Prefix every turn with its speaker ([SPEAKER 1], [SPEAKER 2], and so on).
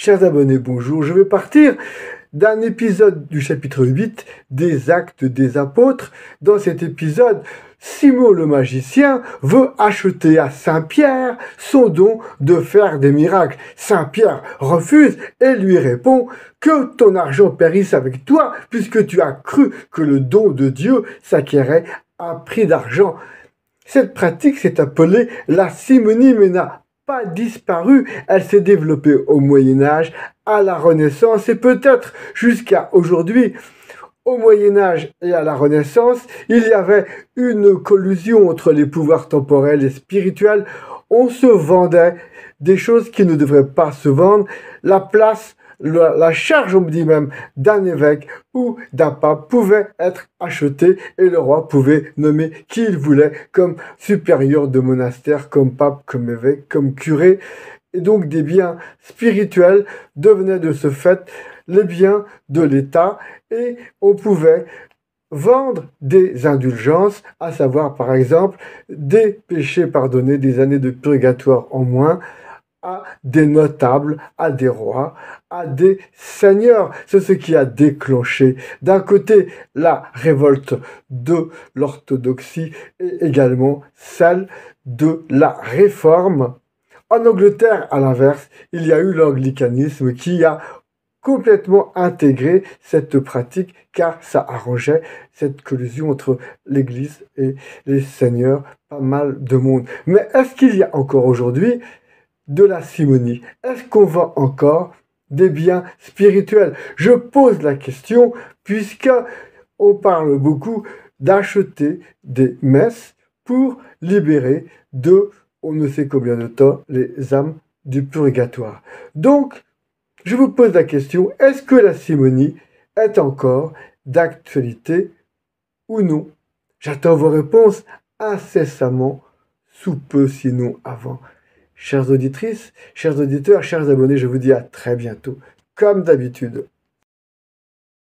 [SPEAKER 1] Chers abonnés, bonjour. Je vais partir d'un épisode du chapitre 8 des Actes des Apôtres. Dans cet épisode, Simon le magicien veut acheter à Saint-Pierre son don de faire des miracles. Saint-Pierre refuse et lui répond que ton argent périsse avec toi puisque tu as cru que le don de Dieu s'acquérait à prix d'argent. Cette pratique s'est appelée la simonie mais n'a pas disparu, elle s'est développée au Moyen-Âge, à la Renaissance et peut-être jusqu'à aujourd'hui. Au Moyen-Âge et à la Renaissance, il y avait une collusion entre les pouvoirs temporels et spirituels. On se vendait des choses qui ne devraient pas se vendre. La place, la charge, on me dit même, d'un évêque ou d'un pape pouvait être achetée et le roi pouvait nommer qui il voulait comme supérieur de monastère, comme pape, comme évêque, comme curé. Et donc des biens spirituels devenaient de ce fait les biens de l'État et on pouvait vendre des indulgences, à savoir par exemple des péchés pardonnés, des années de purgatoire en moins, à des notables, à des rois, à des seigneurs. C'est ce qui a déclenché d'un côté la révolte de l'orthodoxie et également celle de la réforme. En Angleterre, à l'inverse, il y a eu l'anglicanisme qui a complètement intégré cette pratique car ça arrangeait cette collusion entre l'Église et les seigneurs, pas mal de monde. Mais est-ce qu'il y a encore aujourd'hui de la simonie? Est-ce qu'on vend encore des biens spirituels? Je pose la question puisque on parle beaucoup d'acheter des messes pour libérer de on ne sait combien de temps les âmes du purgatoire. Donc, je vous pose la question, est-ce que la simonie est encore d'actualité ou non? J'attends vos réponses incessamment, sous peu sinon avant. Chères auditrices, chers auditeurs, chers abonnés, je vous dis à très bientôt, comme d'habitude.